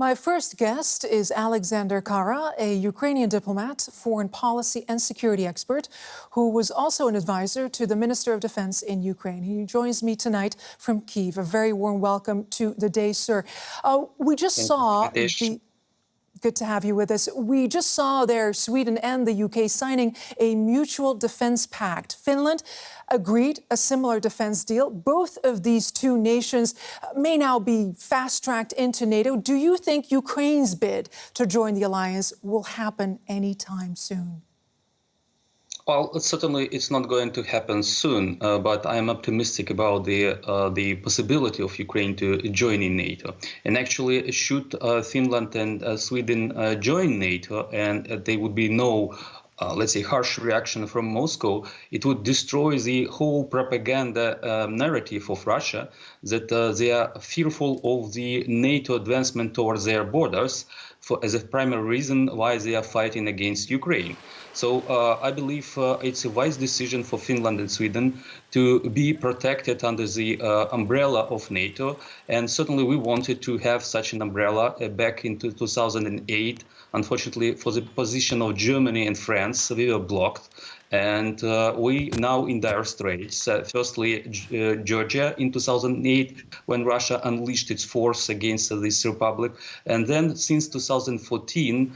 My first guest is Alexander Kara, a Ukrainian diplomat, foreign policy and security expert, who was also an advisor to the Minister of Defense in Ukraine. He joins me tonight from Kyiv. A very warm welcome to the day, sir. We just saw the... Good to have you with us. We just saw there Sweden and the UK signing a mutual defense pact. Finland agreed a similar defense deal. Both of these two nations may now be fast-tracked into NATO. Do you think Ukraine's bid to join the alliance will happen anytime soon? Well, certainly it's not going to happen soon, but I am optimistic about the possibility of Ukraine to join in NATO. And actually, should Finland and Sweden join NATO, and there would be no, let's say, harsh reaction from Moscow, it would destroy the whole propaganda narrative of Russia that they are fearful of the NATO advancement towards their borders as a primary reason why they are fighting against Ukraine. So I believe it's a wise decision for Finland and Sweden to be protected under the umbrella of NATO. And certainly we wanted to have such an umbrella back in 2008. Unfortunately, for the position of Germany and France, we were blocked. And we now in dire straits. Firstly, Georgia in 2008, when Russia unleashed its force against this republic. And then since 2014,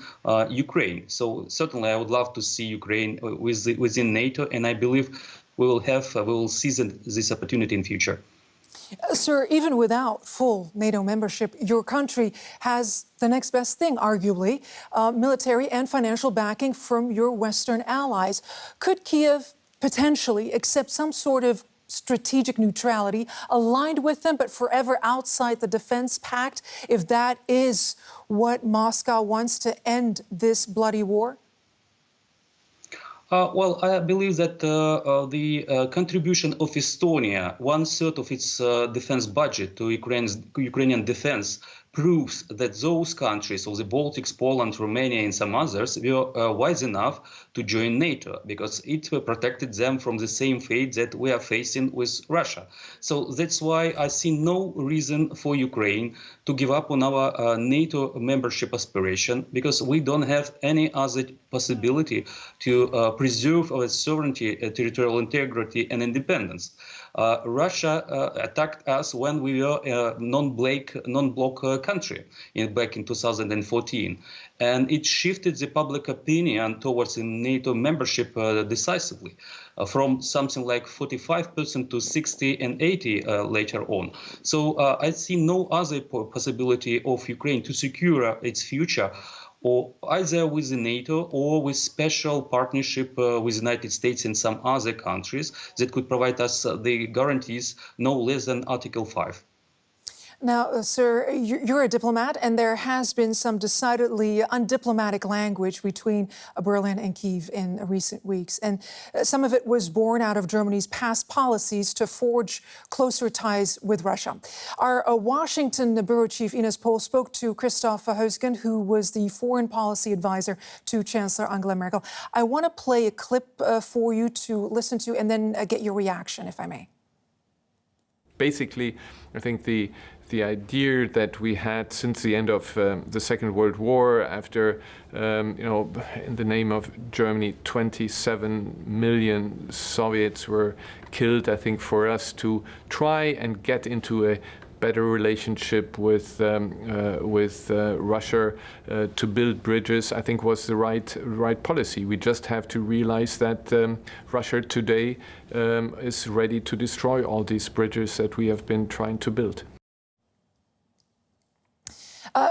Ukraine. So certainly I would love to see Ukraine within NATO. And I believe we will seize this opportunity in future. Sir, even without full NATO membership, your country has the next best thing, arguably, military and financial backing from your Western allies. Could Kyiv potentially accept some sort of strategic neutrality aligned with them, but forever outside the defense pact, if that is what Moscow wants to end this bloody war? Well, I believe that the contribution of Estonia, 1/3 of its defense budget to Ukrainian defense, proves that those countries, of the Baltics, Poland, Romania, and some others, were wise enough to join NATO because it protected them from the same fate that we are facing with Russia. So that's why I see no reason for Ukraine to give up on our NATO membership aspiration, because we don't have any other possibility to preserve our sovereignty, territorial integrity, and independence. Russia attacked us when we were a non-bloc country back in 2014. And it shifted the public opinion towards NATO membership decisively, from something like 45% to 60 and 80 later on. So I see no other possibility of Ukraine to secure its future, or either with the NATO or with special partnership with the United States and some other countries that could provide us the guarantees no less than Article 5. Now, sir, you're a diplomat, and there has been some decidedly undiplomatic language between Berlin and Kyiv in recent weeks. And some of it was born out of Germany's past policies to forge closer ties with Russia. Our Washington bureau chief, Ines Pohl, spoke to Christoph Heusgen, who was the foreign policy advisor to Chancellor Angela Merkel. I want to play a clip for you to listen to and then get your reaction, if I may. Basically, I think the idea that we had since the end of the Second World War, after, in the name of Germany, 27 million Soviets were killed, I think for us to try and get into a better relationship with Russia to build bridges, I think was the right policy. We just have to realize that Russia today is ready to destroy all these bridges that we have been trying to build.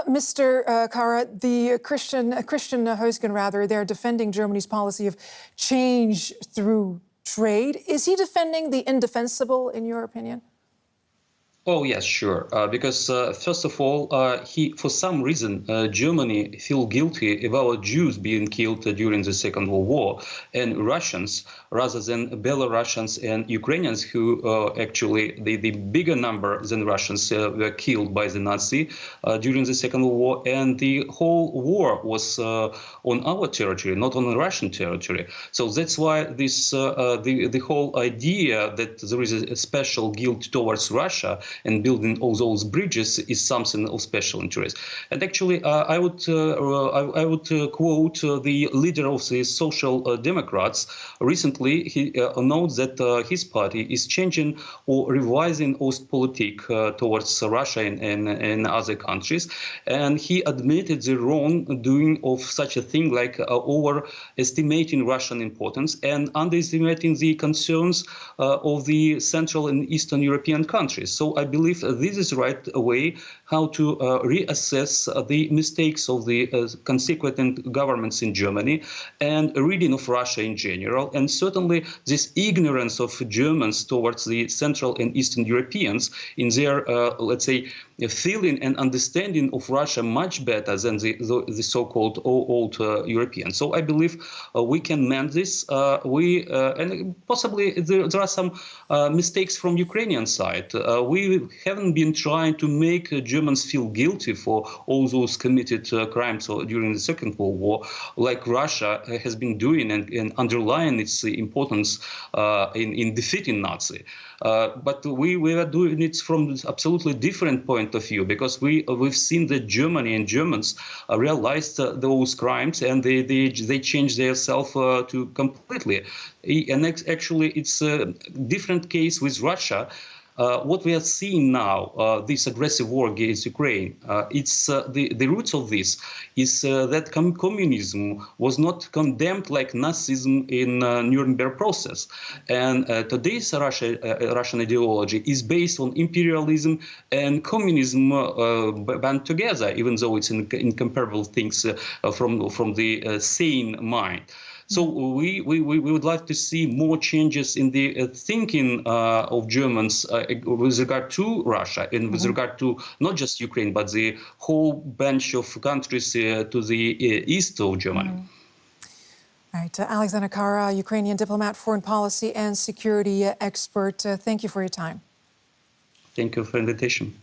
Mr. Kara, the Christian Heusgen, rather, they're defending Germany's policy of change through trade. Is he defending the indefensible, in your opinion? Oh, yes, sure. Because first of all, for some reason, Germany feel guilty about Jews being killed during the Second World War, and Russians rather than Belarusians and Ukrainians, who actually the bigger number than Russians were killed by the Nazi during the Second World War, and the whole war was on our territory, not on Russian territory. So that's why this the whole idea that there is a special guilt towards Russia and building all those bridges is something of special interest. And actually, I would quote the leader of the Social Democrats. Recently, he announced that his party is changing or revising Ostpolitik towards Russia and other countries, and he admitted the wrongdoing of such a thing like overestimating Russian importance and underestimating the concerns of the Central and Eastern European countries. So I believe this is the right way how to reassess the mistakes of the consequent governments in Germany and reading of Russia in general, and certainly this ignorance of Germans towards the Central and Eastern Europeans in their, let's say, feeling and understanding of Russia much better than the so-called old Europeans. So I believe we can mend this. And possibly there are some mistakes from Ukrainian side. We haven't been trying to make Germans feel guilty for all those committed crimes during the Second World War, like Russia has been doing and underlying its importance in defeating Nazi. But we are doing it from an absolutely different point of view, because we've seen that Germany and Germans realized those crimes, and they changed themselves to completely. And actually, it's a different case with Russia. What we are seeing now, this aggressive war against Ukraine, it's the roots of this is that communism was not condemned like Nazism in Nuremberg process, and today's Russian ideology is based on imperialism and communism band together, even though it's incomparable things from the sane mind. So we would like to see more changes in the thinking of Germans with regard to Russia and with regard to not just Ukraine, but the whole bunch of countries to the east of Germany. All right, Alexander Kara, Ukrainian diplomat, foreign policy and security expert. Thank you for your time. Thank you for the invitation.